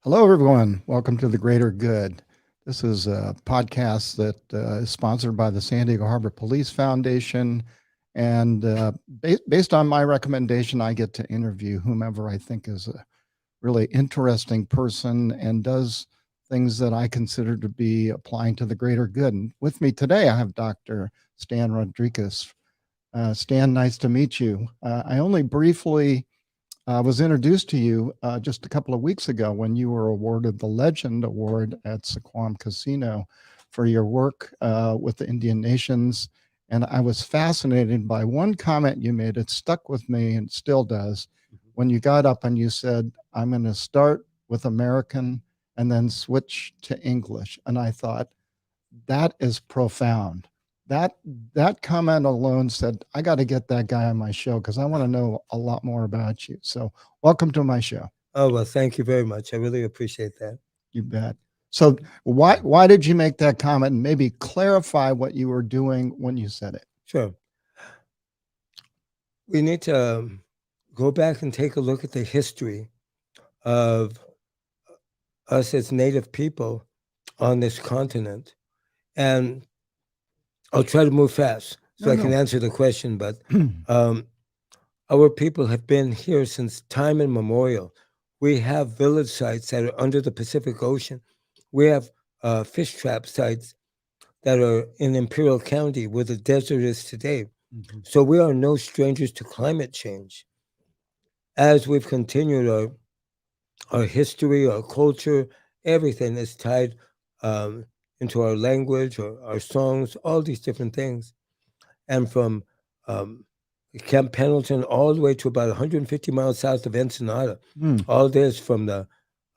Hello, everyone. Welcome to The Greater Good. This is a podcast that is sponsored by the San Diego Harbor Police Foundation. And based on my recommendation, I get to interview whomever I think is a really interesting person and does things that I consider to be applying to the greater good. And with me today, I have Dr. Stan Rodriguez. Stan, nice to meet you. I only briefly was introduced to you just a couple of weeks ago when you were awarded the Legend Award at Sequam Casino for your work with the Indian nations. And I was fascinated by one comment you made. It stuck with me and still does. When you got up and you said, I'm going to start with American and then switch to English. And I thought, that is profound. That that comment alone said, I got to get that guy on my show because I want to know a lot more about you. So welcome to my show. Oh, well, thank you very much. I really appreciate that. You bet. So why did you make that comment and maybe clarify what you were doing when you said it? Sure. We need to go back and take a look at the history of us as Native people on this continent. And I'll try to move fast so I can answer the question. But our people have been here since time immemorial. We have village sites that are under the Pacific Ocean. We have fish trap sites that are in Imperial County where the desert is today. So we are no strangers to climate change. As we've continued our history, our culture, everything is tied into our language, or our songs, all these different things. And from Camp Pendleton all the way to about 150 miles south of Ensenada, all this from the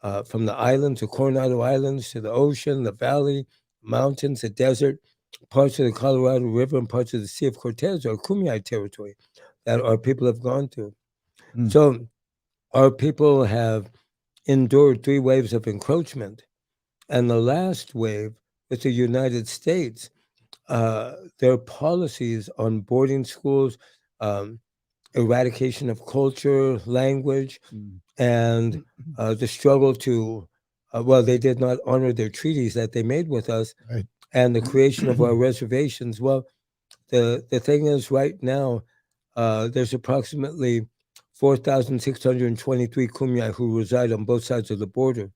islands, the Coronado Islands, to the ocean, the valley, mountains, the desert, parts of the Colorado River, and parts of the Sea of Cortez, or Kumeyaay territory, that our people have gone to. So our people have endured 3 waves of encroachment. And the last wave with the United States, their policies on boarding schools, eradication of culture, language, and the struggle to, well, they did not honor their treaties that they made with us, Right. and the creation of our reservations. Well, the thing is, right now, there's approximately 4,623 Kumeyaay who reside on both sides of the border.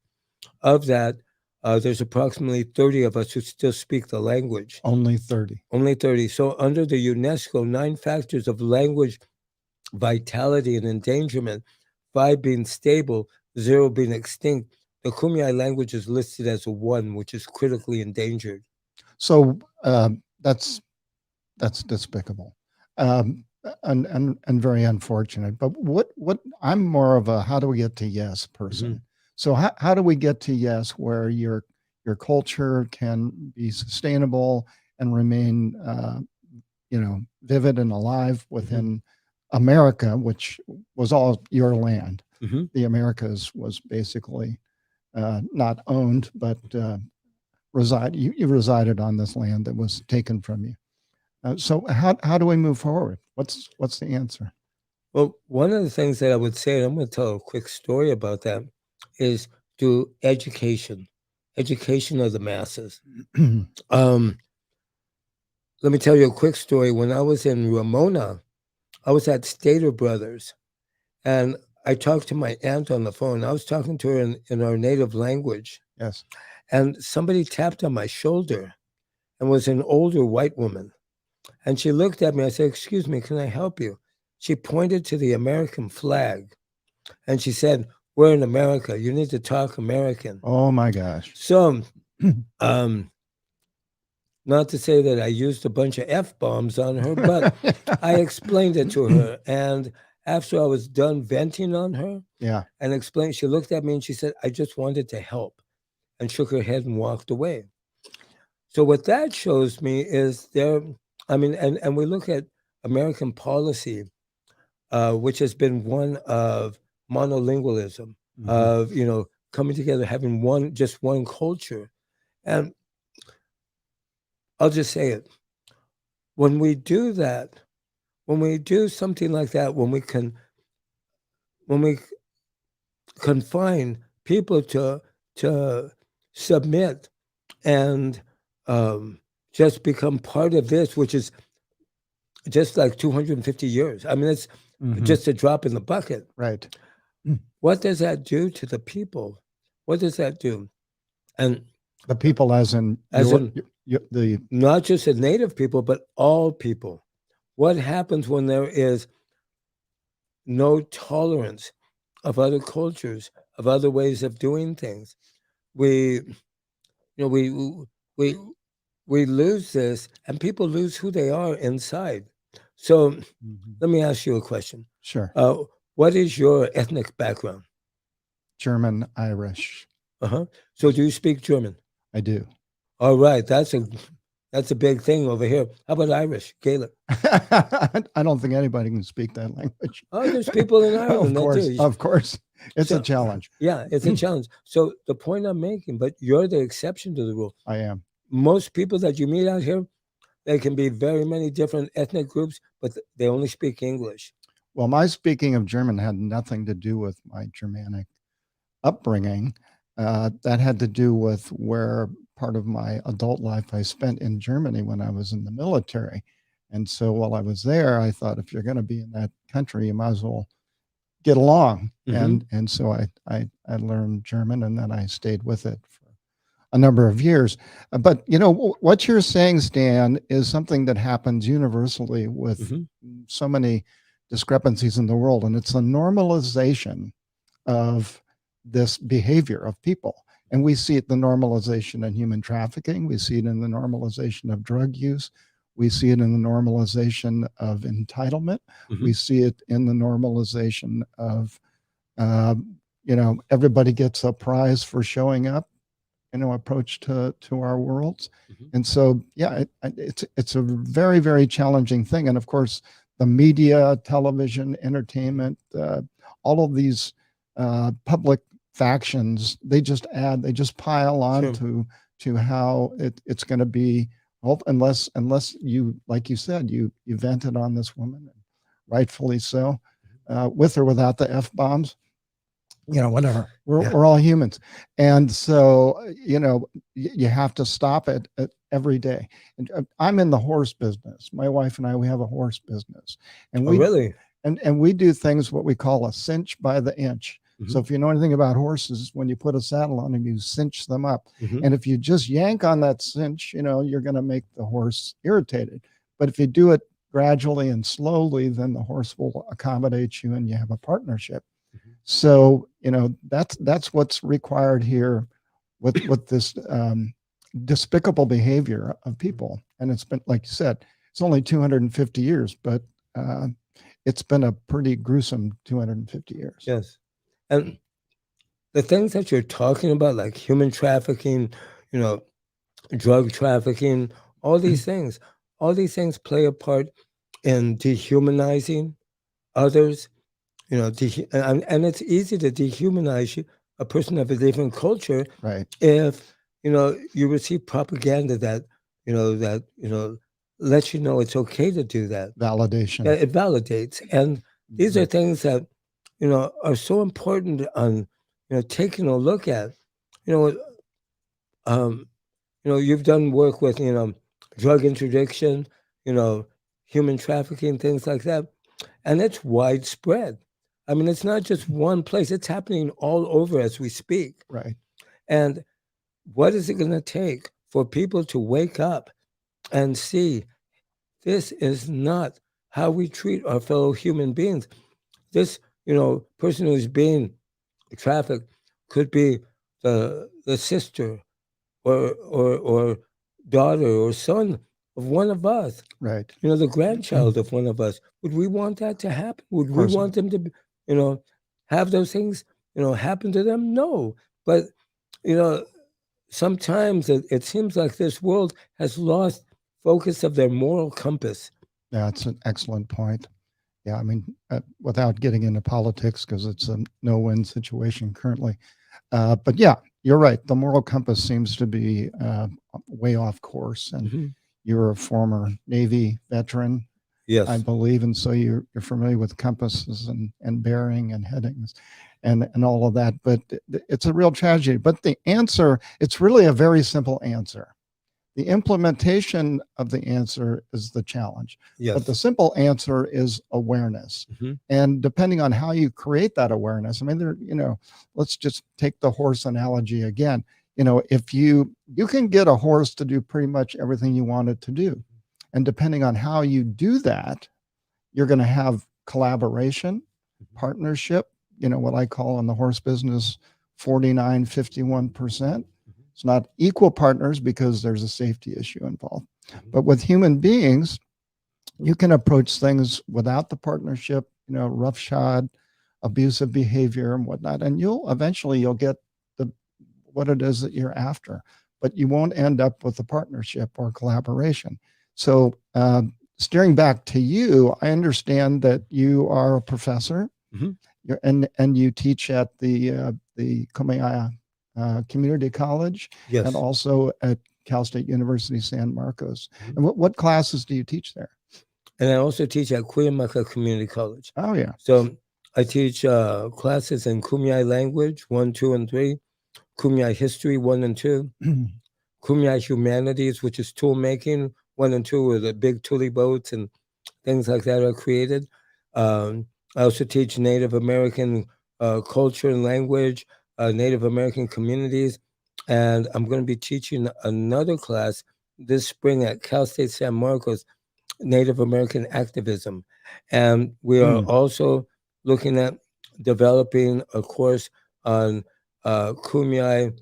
Of that, there's approximately 30 of us who still speak the language. Only 30. Only 30. So under the UNESCO 9 factors of language vitality and endangerment, 5 being stable, 0 being extinct, the Kumeyaay language is listed as a 1, which is critically endangered. So that's despicable. And very unfortunate. But what I'm more of a how do we get to yes person. So how do we get to yes where your culture can be sustainable and remain vivid and alive within America, which was all your land. The Americas was basically not owned, but you resided on this land that was taken from you. So how do we move forward? What's the answer? Well, one of the things that I would say, and I'm going to tell a quick story about that, is through education of the masses. Let me tell you a quick story. When I was in Ramona, I was at Stater Brothers, and I talked to my aunt on the phone. I was talking to her in our native language. Yes. And somebody tapped on my shoulder, and was an older white woman. And she looked at me. I said, "Excuse me, can I help you?" She pointed to the American flag, and she said, "We're in America. You need to talk American." Oh my gosh. So, not to say that I used a bunch of F-bombs on her, but I explained it to her. And after I was done venting on her, and explained, she looked at me and she said, "I just wanted to help," and shook her head and walked away. So what that shows me is and we look at American policy, which has been one of monolingualism, of, coming together, having just one culture. And I'll just say it. When we do that, when we do something like that, when we confine people to submit and just become part of this, which is just like 250 years. I mean, it's just a drop in the bucket. Right. What does that do to the people? What does that do? And The people, as in the not just the native people, but all people. What happens when there is no tolerance of other cultures, of other ways of doing things? We lose this, and people lose who they are inside. So let me ask you a question. Sure. What is your ethnic background? German, Irish. So do you speak German? I do. All right, that's a big thing over here. How about Irish, Gaelic? I don't think anybody can speak that language. Oh, there's people in Ireland Of course, that do. of course. It's a challenge. Yeah, it's a challenge. So the point I'm making, but you're the exception to the rule. I am. Most people that you meet out here, there can be very many different ethnic groups, but they only speak English. Well, my speaking of German had nothing to do with my Germanic upbringing. That had to do with where part of my adult life I spent in Germany when I was in the military. And so while I was there, I thought if you're going to be in that country, you might as well get along. And so I learned German, and then I stayed with it for a number of years. But what you're saying, Stan, is something that happens universally with so many discrepancies in the world, and it's a normalization of this behavior of people. And we see it the normalization in human trafficking. We see it in the normalization of drug use. We see it in the normalization of entitlement. We see it in the normalization of, everybody gets a prize for showing up, approach to our worlds. And so, yeah, it's a very, very challenging thing. And of course, the media, television, entertainment, all of these public factions, they just pile on to how it's going to be, unless you, like you said, you vented on this woman, and rightfully so, with or without the F-bombs, whatever. We're all humans. And so, you have to stop it every day. And I'm in the horse business. My wife and I, we have a horse business. And we really? And we do things what we call a cinch by the inch. So if you know anything about horses, when you put a saddle on them, you cinch them up. And if you just yank on that cinch, you're going to make the horse irritated. But if you do it gradually and slowly, then the horse will accommodate you, and you have a partnership. So, that's what's required here with this despicable behavior of people. And it's been, like you said, it's only 250 years, but it's been a pretty gruesome 250 years. Yes. And the things that you're talking about, like human trafficking, drug trafficking, all these things play a part in dehumanizing others, and it's easy to dehumanize a person of a different culture, right? If you receive propaganda that lets you know it's okay to do that. Validation. It validates, and these are things that are so important on taking a look at. You've done work with drug interdiction, human trafficking, things like that, and it's widespread. I mean, it's not just one place; it's happening all over as we speak. Right. And what is it going to take for people to wake up and see this is not how we treat our fellow human beings? This, person who's being trafficked could be the sister or daughter or son of one of us. Right. The grandchild of one of us. Would we want that to happen? Would we want them to, have those things, happen to them? No. But, sometimes it seems like this world has lost focus of their moral compass. Yeah, that's an excellent point. Yeah, I mean, without getting into politics, because it's a no-win situation currently. But yeah, you're right. The moral compass seems to be way off course. And you're a former Navy veteran, yes, I believe, and so you're familiar with compasses and bearing and headings. and all of that. But it's a real tragedy. But the answer, it's really a very simple answer. The implementation of the answer is the challenge. Yes. But the simple answer is awareness. Mhm. And depending on how you create that awareness, I mean, there, you know, let's just take the horse analogy again. You know, if you can get a horse to do pretty much everything you want it to do. And depending on how you do that, you're going to have collaboration, partnership, you know, what I call in the horse business 49, 51%. It's not equal partners because there's a safety issue involved. But with human beings, you can approach things without the partnership, you know, roughshod, abusive behavior and whatnot. And you'll get what it is that you're after, but you won't end up with a partnership or collaboration. So steering back to you, I understand that you are a professor. And you teach at the Kumeyaay Community College, Yes. and also at Cal State University San Marcos. And what classes do you teach there? And I also teach at Cuyamaca Community College. Oh yeah. So I teach classes in Kumeyaay language 1, 2, and 3, Kumeyaay history 1 and 2, Kumeyaay humanities, which is tool making 1 and 2, where the big tule boats and things like that are created. I also teach Native American culture and language, Native American communities, and I'm going to be teaching another class this spring at Cal State San Marcos, Native American activism. And we are also looking at developing a course on Kumeyaay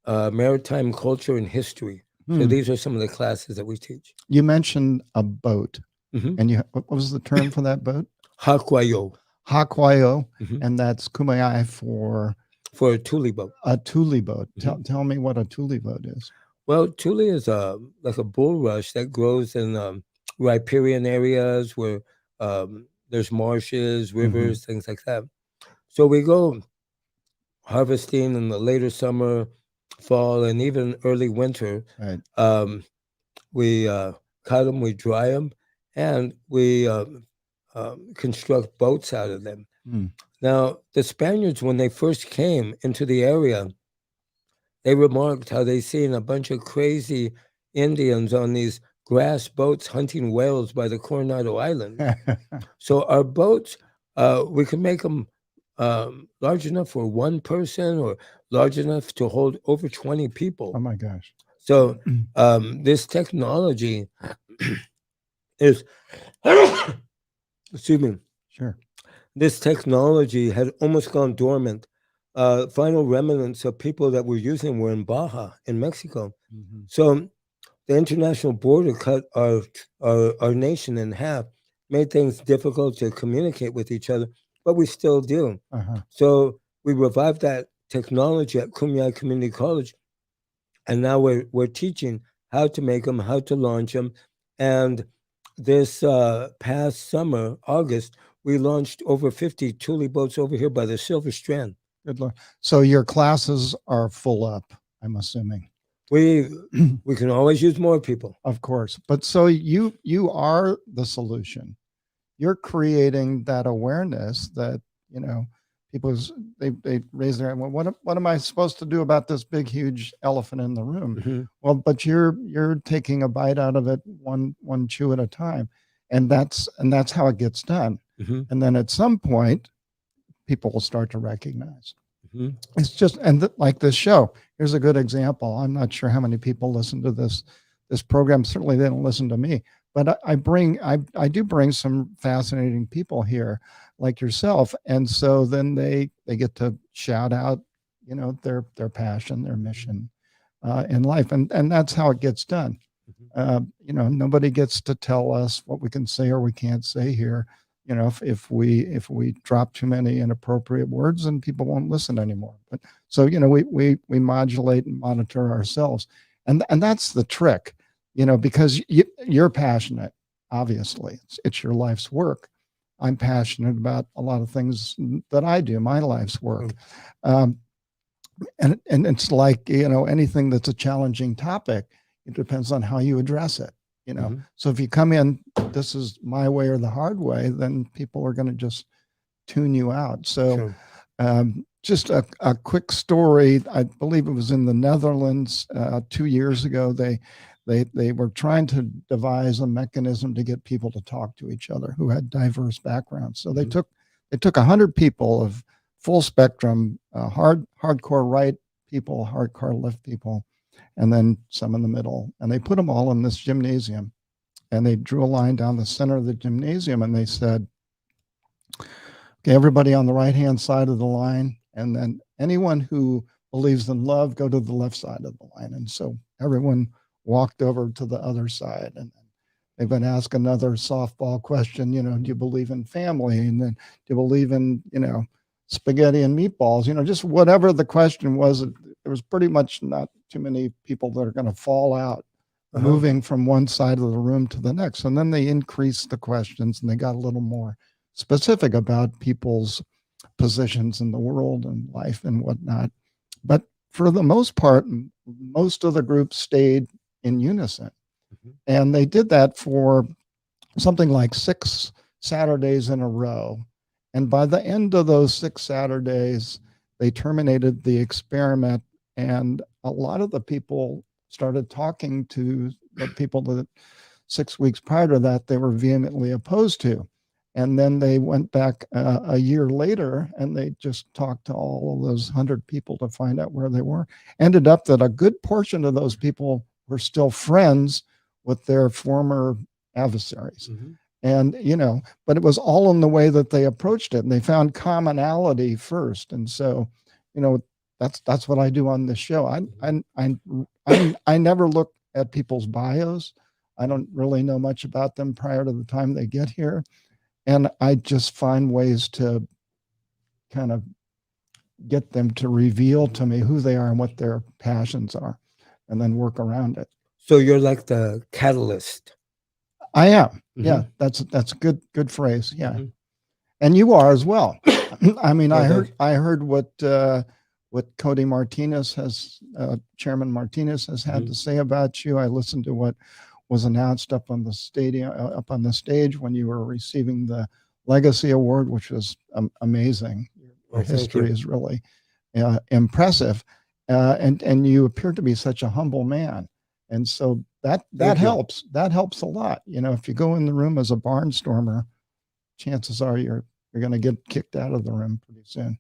maritime culture and history. So these are some of the classes that we teach. You mentioned a boat, and what was the term for that boat? Hakwayo. Hakwayo, and that's Kumeyaay for a tule boat. A tule boat. Tell me what a tule boat is. Well, tule is like a bulrush that grows in riparian areas where there's marshes, rivers, things like that. So we go harvesting in the later summer, fall, and even early winter. Right. We cut them, we dry them, and we construct boats out of them. Now, the Spaniards, when they first came into the area, they remarked how they seen a bunch of crazy Indians on these grass boats hunting whales by the Coronado Islands. So our boats, we can make them large enough for one person or large enough to hold over 20 people. Oh my gosh. So this technology is, excuse me. Sure. This technology had almost gone dormant. Final remnants of people that were using were in Baja, in Mexico. So the international border cut our nation in half, made things difficult to communicate with each other, but we still do. So we revived that technology at Kumeyaay Community College, and now we're teaching how to make them, how to launch them. And this past summer, August, we launched over 50 tule boats over here by the Silver Strand. Good Lord. So your classes are full up, I'm assuming. We can always use more people. Of course. But so you are the solution. You're creating that awareness that, you know, people, they raise their hand. Well, what am I supposed to do about this big, huge elephant in the room? Well, but you're taking a bite out of it, one chew at a time. And that's how it gets done. And then at some point, people will start to recognize. It's just, and like this show, here's a good example. I'm not sure how many people listen to this program. Certainly they don't listen to me, but I do bring some fascinating people here like yourself. And so then they get to shout out, you know, their passion, their mission in life. And that's how it gets done. You know, nobody gets to tell us what we can say or we can't say here. You know, if we drop too many inappropriate words, then people won't listen anymore. But so, you know, we modulate and monitor ourselves, and that's the trick, you know, because you're passionate. Obviously, it's your life's work. I'm passionate about a lot of things that I do, my life's work, and it's like, you know, anything that's a challenging topic, it depends on how you address it. You know, so if you come in, this is my way or the hard way, then people are going to just tune you out. So Sure. just a quick story. I believe it was in the Netherlands 2 years ago. They were trying to devise a mechanism to get people to talk to each other who had diverse backgrounds. So they took 100 people of full spectrum, hardcore right people, hardcore left people, and then some in the middle. And they put them all in this gymnasium. And they drew a line down the center of the gymnasium and they said, okay, everybody on the right-hand side of the line, and then anyone who believes in love, go to the left side of the line. And so everyone walked over to the other side, and they've been asked another softball question, do you believe in family? And then do you believe in, spaghetti and meatballs? Just whatever the question was, there was pretty much not too many people that are going to fall out moving from one side of the room to the next. And then they increased the questions and they got a little more specific about people's positions in the world and life and whatnot. But for the most part, most of the group stayed in unison. And they did that for something like 6 Saturdays in a row. And by the end of those 6 Saturdays, they terminated the experiment. And a lot of the people started talking to the people that 6 weeks prior to that they were vehemently opposed to. And then they went back a year later and they just talked to all of those 100 people to find out where they were. Ended up that a good portion of those people were still friends with their former adversaries. And, but it was all in the way that they approached it, and they found commonality first. And so, that's what I do on this show. I never look at people's bios. I don't really know much about them prior to the time they get here. And I just find ways to kind of get them to reveal to me who they are and what their passions are, and then work around it. So you're like the catalyst. I am. Yeah, that's a good phrase. Yeah. And you are as well. I mean, I heard what Cody Martinez Chairman Martinez has had to say about you. I listened to what was announced up on the stage when you were receiving the Legacy Award, which was amazing. Your history is really impressive, and you appear to be such a humble man, and so that helps. That helps a lot. If you go in the room as a barnstormer, chances are you're going to get kicked out of the room pretty soon.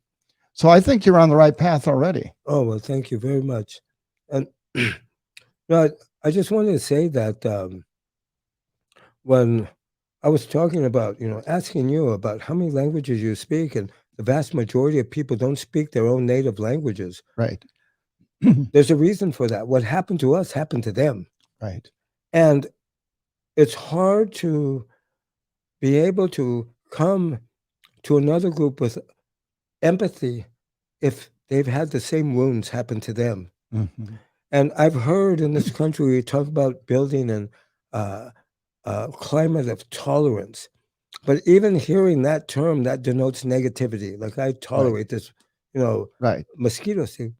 So I think you're on the right path already. Oh, well, thank you very much. And I just wanted to say that when I was talking about, asking you about how many languages you speak, and the vast majority of people don't speak their own native languages. Right. There's a reason for that. What happened to us happened to them. Right. And it's hard to be able to come to another group with empathy if they've had the same wounds happen to them. And I've heard in this country we talk about building a climate of tolerance, but even hearing that term, that denotes negativity. Like, I tolerate this, mosquito thing.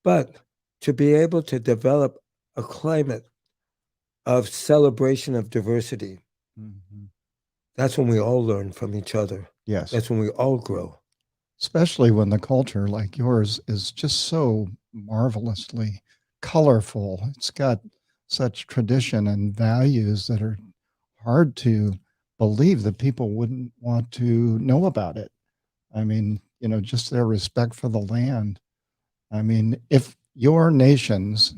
But to be able to develop a climate of celebration of diversity, that's when we all learn from each other. Yes. That's when we all grow. Especially when the culture like yours is just so marvelously colorful. It's got such tradition and values that are hard to believe that people wouldn't want to know about it. I mean, just their respect for the land. I mean, if your nations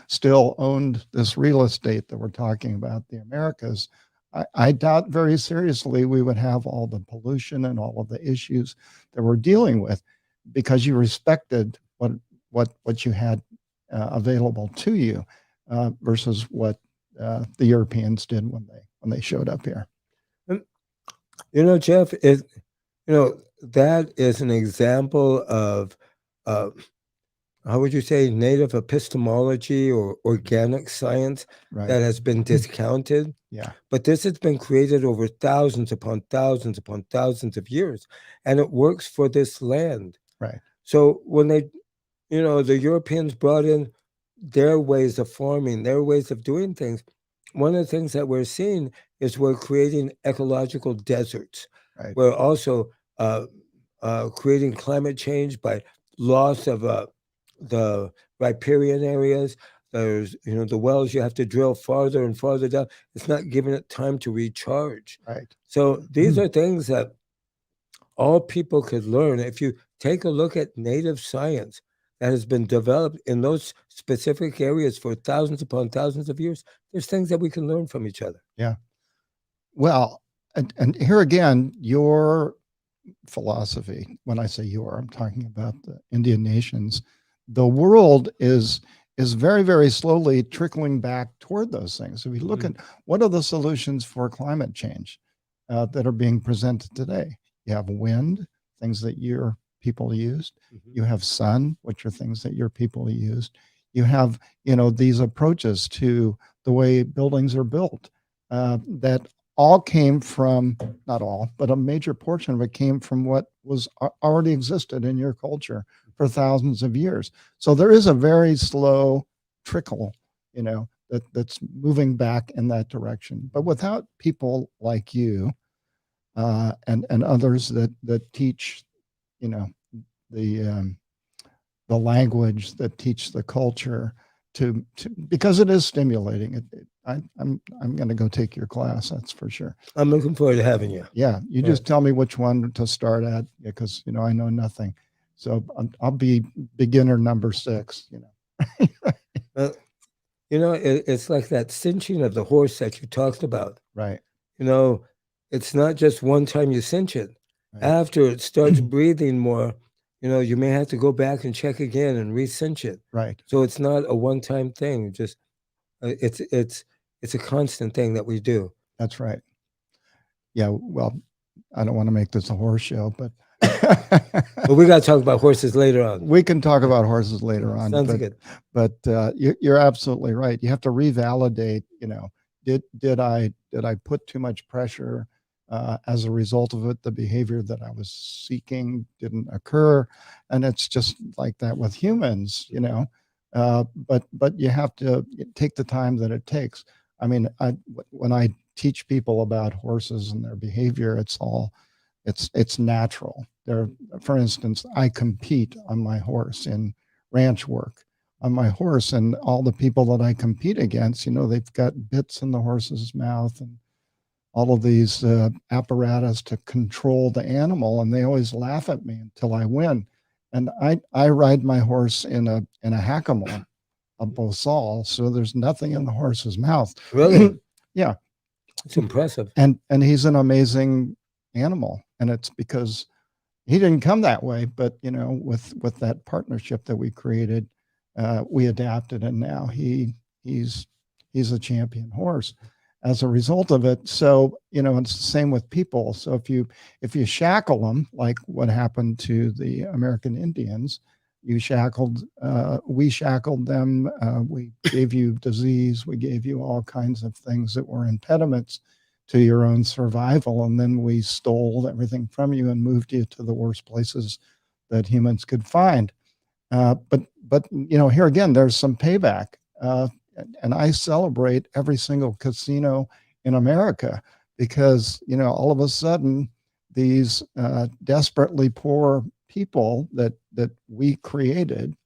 still owned this real estate that we're talking about, the Americas, I doubt very seriously we would have all the pollution and all of the issues that we're dealing with, because you respected what you had available to you versus what the Europeans did when they showed up here. Jeff, that is an example of how would you say, native epistemology or organic science that has been discounted. Yeah. But this has been created over thousands upon thousands upon thousands of years, and it works for this land. Right. So when they, the Europeans brought in their ways of farming, their ways of doing things, one of the things that we're seeing is we're creating ecological deserts. Right. We're also creating climate change by loss of the riparian areas. There's, the wells you have to drill farther and farther down. It's not giving it time to recharge. Right. So these are things that all people could learn. If you take a look at native science that has been developed in those specific areas for thousands upon thousands of years, there's things that we can learn from each other. Yeah. Well, and here again, your philosophy, when I say your, I'm talking about the Indian nations, the world is very, very slowly trickling back toward those things. If you look at what are the solutions for climate change that are being presented today, you have wind, things that your people used. You have sun, which are things that your people used. You have, these approaches to the way buildings are built that all came from, not all, but a major portion of it came from what was already existed in your culture for thousands of years. So there is a very slow trickle, that's moving back in that direction. But without people like you and others that teach, the language, that teach the culture, to because it is stimulating. I'm going to go take your class. That's for sure. I'm looking forward to having you. Yeah, you just tell me which one to start at, because I know nothing. So I'll be beginner number 6. It's like that cinching of the horse that you talked about. Right. It's not just one time you cinch it. Right. After it starts breathing more, you may have to go back and check again and re-cinch it. Right. So it's not a one-time thing. Just it's a constant thing that we do. That's right. Yeah. Well, I don't want to make this a horse show, but but we got to talk about horses later on. We can talk about horses later on. Sounds good. But you're absolutely right. You have to revalidate. Did I put too much pressure? As a result of it, the behavior that I was seeking didn't occur, and it's just like that with humans, But you have to take the time that it takes. I mean, when I teach people about horses and their behavior, it's natural. For instance, I compete on my horse in ranch work. On my horse, and all the people that I compete against, they've got bits in the horse's mouth and all of these apparatus to control the animal, and they always laugh at me until I win. And I ride my horse in a hackamore, a bosal, so there's nothing in the horse's mouth. Really? Yeah. It's impressive. And he's an amazing animal, and it's because he didn't come that way, but with that partnership that we created, we adapted, and now he's a champion horse as a result of it. So it's the same with people. So if you shackle them, like what happened to the American Indians, we shackled them. We gave you disease. We gave you all kinds of things that were impediments to your own survival, and then we stole everything from you and moved you to the worst places that humans could find. But here again, there's some payback. And I celebrate every single casino in America, because all of a sudden these desperately poor people that we created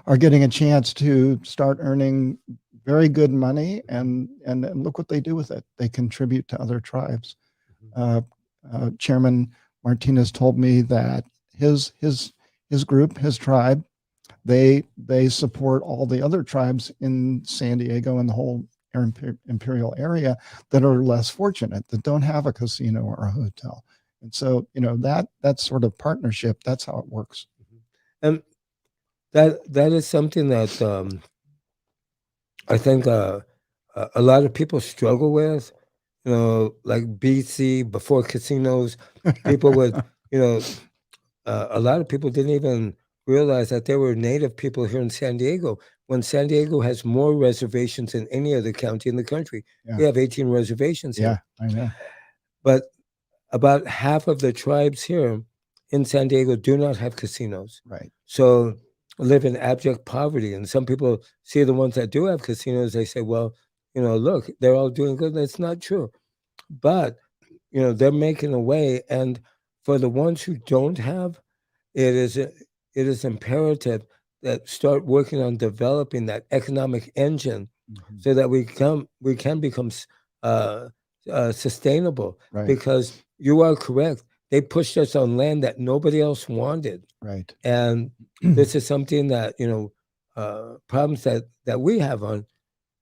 are getting a chance to start earning very good money, and look what they do with it. They contribute to other tribes. Chairman Martinez told me that his group, his tribe, they support all the other tribes in San Diego and the whole imperial area that are less fortunate, that don't have a casino or a hotel. And so, that sort of partnership, that's how it works. And that is something that I think a lot of people struggle with. Like BC, before casinos, people would, a lot of people didn't even realize that there were native people here in San Diego, when San Diego has more reservations than any other county in the country. Yeah. We have 18 reservations here. Yeah, I know. But about half of the tribes here in San Diego do not have casinos. Right. So live in abject poverty. And some people see the ones that do have casinos, they say, well, look, they're all doing good. That's not true. But, they're making a way. And for the ones who don't have, it is imperative that start working on developing that economic engine Mhm. so that we can become sustainable. Right. Because you are correct, they pushed us on land that nobody else wanted, Right. and this is something that problems that we have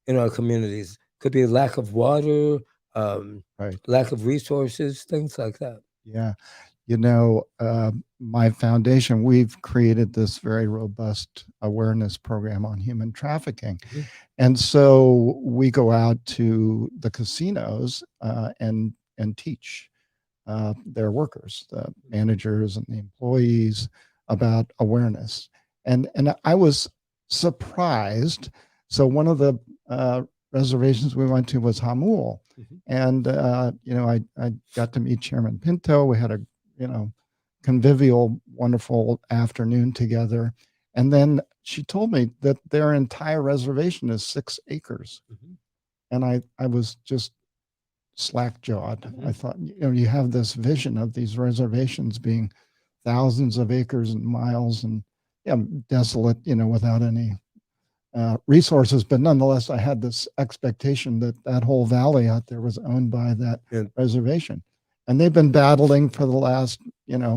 in our communities could be lack of water, Right. lack of resources, things like that. Yeah. My foundation, we've created this very robust awareness program on human trafficking. Mhm. And so we go out to the casinos and teach their workers, the managers and the employees, about awareness. And I was surprised. So one of the reservations we went to was Hamul, Mhm. and I got to meet Chairman Pinto. We had a convivial, wonderful afternoon together, and then she told me that their entire reservation is 6 acres, Mhm. and I was just slack jawed. I Mhm. thought, you have this vision of these reservations being thousands of acres and miles and desolate, without any resources. But nonetheless, I had this expectation that that whole valley out there was owned by that And reservation. And they've been battling for the last,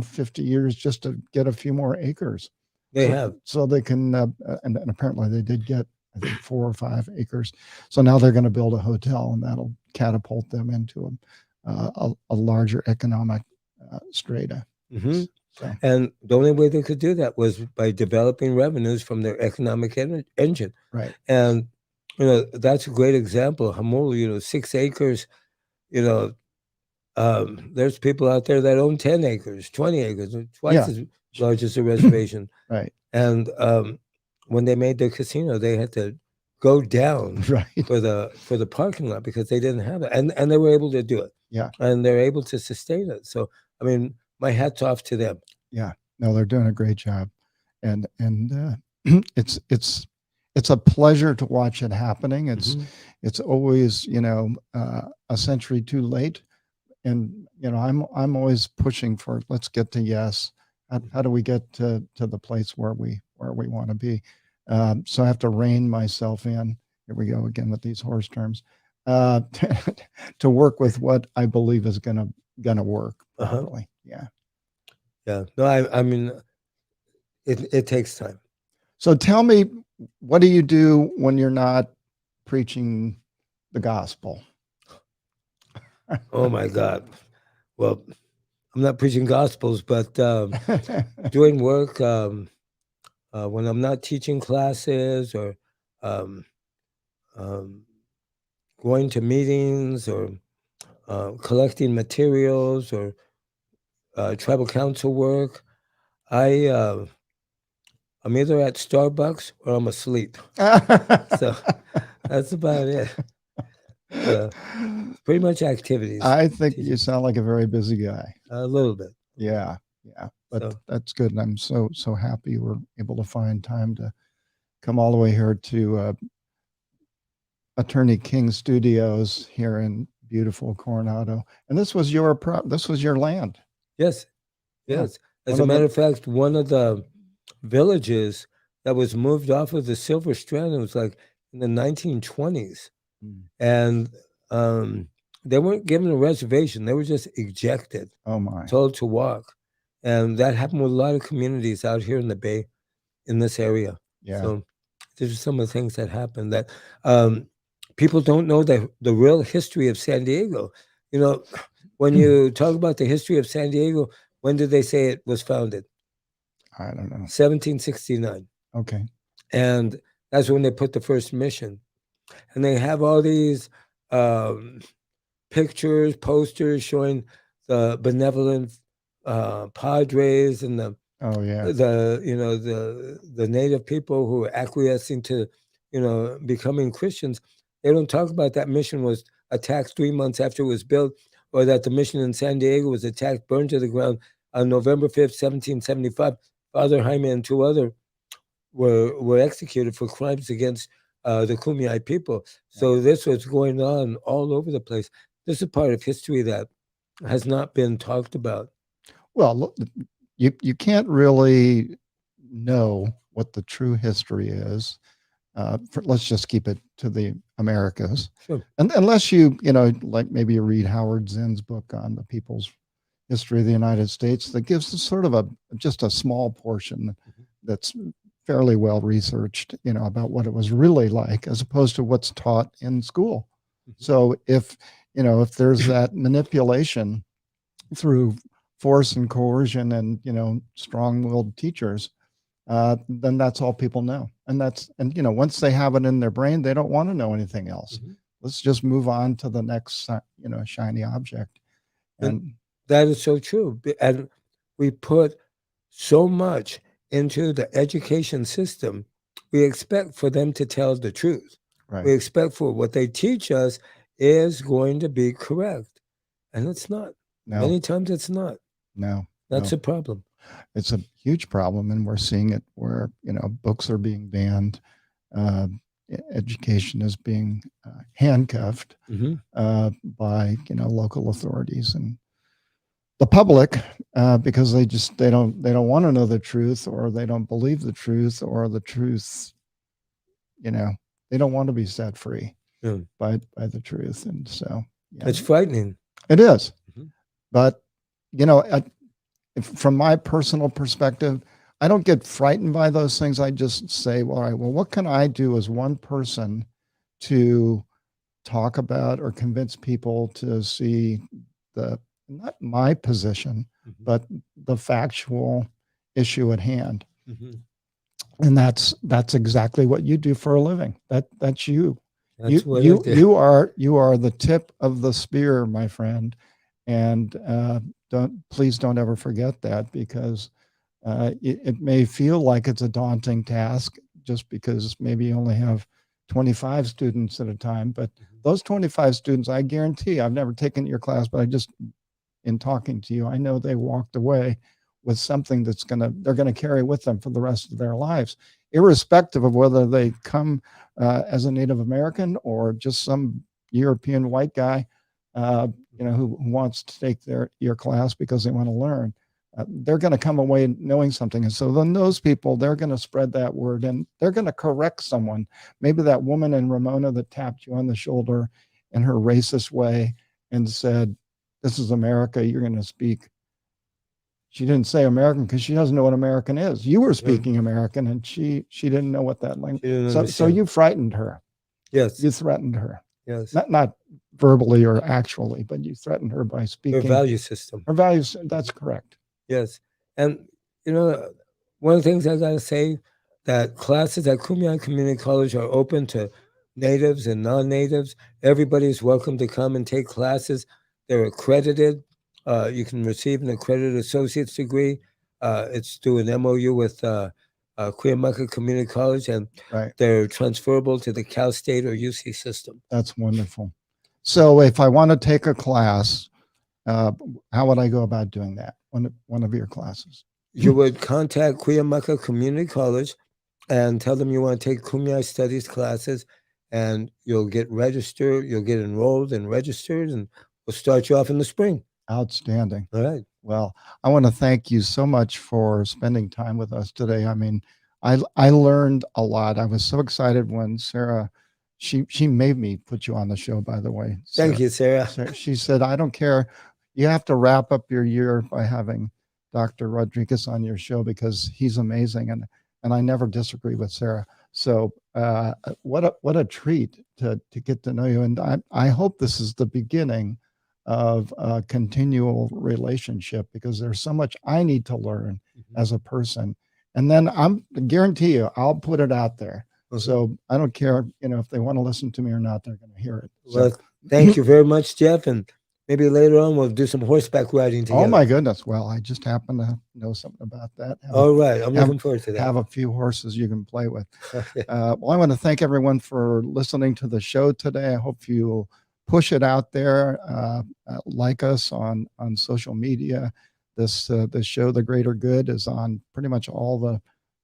50 years just to get a few more acres. they So, have. so they can, and apparently they did get, I think, 4 or 5 acres. So now they're going to build a hotel, and that'll catapult them into a larger economic strata. Hmm. So And the only way they could do that was by developing revenues from their economic engine. right, And that's a great example. Hamul, 6 acres. You know, there's people out there that own 10 acres, 20 acres, twice yeah, as large as a reservation. right, And when they made their casino, they had to go down right, for the parking lot because they didn't have it, and they were able to do it, yeah, and they're able to sustain it. So, I mean, my hat's off to them. yeah. No, they're doing a great job, and it's a pleasure to watch it happening. Mhm. It's always a century too late, and I'm always pushing for, let's get to yes. How do we get to the place where we want to be? So I have to rein myself in. Here we go again with these horse terms. Uh, to work with what I believe is gonna work Uh-huh. properly. Yeah. Yeah. No, I mean, it takes time. So tell me, what do you do when you're not preaching the gospel? Oh my God. Well, I'm not preaching gospels, but doing work when I'm not teaching classes or um, um, going to meetings or collecting materials or tribal council work. I I'm either at Starbucks or I'm asleep. So that's about it. So pretty much activities. I think you Teaching sound like a very busy guy. a little bit. Yeah, yeah, but So that's good, and I'm so happy we're able to find time to come all the way here to Attorney King Studios here in beautiful Coronado. And this was your land. yes, Yeah, yes. As one a of matter the of fact, one of the villages that was moved off of the Silver Strand, it was like in the 1920s, Mm. and um, they weren't given a reservation; they were just ejected, Oh my, told to walk, and that happened with a lot of communities out here in the Bay, in this area. yeah. So these are some of the things that happened that um, people don't know the real history of San Diego. You know, when you talk about the history of San Diego, when did they say it was founded? I don't know. 1769. Okay. And that's when they put the first mission. And they have all these um, pictures, posters showing the benevolent padres and Oh yeah, the native people who are acquiescing to becoming Christians. They don't talk about that mission was attacked 3 months after it was built, or that the mission in San Diego was attacked, burned to the ground on November 5th, 1775. Father Jaime and two other were executed for crimes against the Kumeyaay people. So this was going on all over the place. This is part of history that has not been talked about. Well, look, you can't really know what the true history is. Let's just keep it to the Americas, Sure. and unless you know, like maybe you read Howard Zinn's book on the people's history of the United States, that gives us sort of just a small portion Mhm. that's fairly well researched, you know, about what it was really like, as opposed to what's taught in school. Mhm. So if you know if there's that manipulation through force and coercion and you know strong-willed teachers, then that's all people know. And you know, once they have it in their brain, they don't want to know anything else. Mhm. Let's just move on to the next, you know, shiny object. And And that is so true. And we put so much into the education system. We expect for them to tell the truth. right, We expect for what they teach us is going to be correct. And it's not. no, Many times it's not. no, That's no, a problem. it's a huge problem, and we're seeing it where you know books are being banned, uh, education is being handcuffed Hmm. by you know local authorities and the public, because they don't want to know the truth, or they don't believe the truth, or the truth, you know, they don't want to be set free Yeah. by the truth. And so yeah, It's frightening. it is. Mhm. But you know, from my personal perspective, I don't get frightened by those things. I just say, well, all right, well, what can I do as one person to talk about or convince people to see the not my position, Mhm. but the factual issue at hand. Mhm. And that's exactly what you do for a living. That's you. That's what I do. You are the tip of the spear, my friend. And please don't ever forget that, because it may feel like it's a daunting task just because maybe you only have 25 students at a time, but Mhm. those 25 students, I guarantee, I've never taken your class, but I just, in talking to you, I know they walked away with something they're gonna carry with them for the rest of their lives, irrespective of whether they come as a Native American or just some European white guy, you know, who wants to take your class because they want to learn. They're going to come away knowing something. And so then those people, they're going to spread that word, and they're going to correct someone. Maybe that woman in Ramona that tapped you on the shoulder in her racist way and said, "This is America. You're going to speak." She didn't say American because she doesn't know what American is. You were Yeah. speaking American, and she didn't know what that She language. didn't So understand. you frightened her. Yes. You threatened her. Yes. Not verbally or actually, but you threatened her by Her speaking value system. her values. That's correct. Yes. And, you know, one of the things I got to say, that classes at Kumeyaay Community College are open to natives and non-natives. Everybody's welcome to come and take classes. They're accredited. You can receive an accredited associate's degree. It's through an MOU with Cuyamaca Community College, and Right. they're transferable to the Cal State or UC system. That's wonderful. So if I want to take a class, how would I go about doing that? One of your classes. You would contact Cuyamaca Community College and tell them you want to take Kumeyaay studies classes, and you'll get registered, you'll get enrolled and registered, and we'll start you off in the spring. Outstanding. All right. Well, I want to thank you so much for spending time with us today. I mean, I learned a lot. I was so excited when Sarah, she made me put you on the show, by the way. Thank you, Sarah. She said, I don't care. You have to wrap up your year by having Dr. Rodriguez on your show because he's amazing. And I never disagree with Sarah. So what a treat to get to know you. And I hope this is the beginning of a continual relationship, because there's so much I need to learn as a person. And then guarantee you, I'll put it out there. Mhm. So I don't care, you know, if they want to listen to me or not, they're going to hear it. Well, thank you very much, Jeff. And maybe later on we'll do some horseback riding together. Oh my goodness. Well, I just happen to know something about that. All right. I'm looking forward to that. Have a few horses you can play with. Well, I want to thank everyone for listening to the show today. I hope you push it out there. Like us on social media. This show, The Greater Good, is on pretty much all the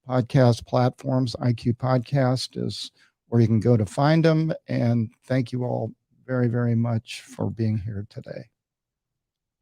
podcast platforms. IQ Podcast is where you can go to find them. And thank you all very, very much for being here today.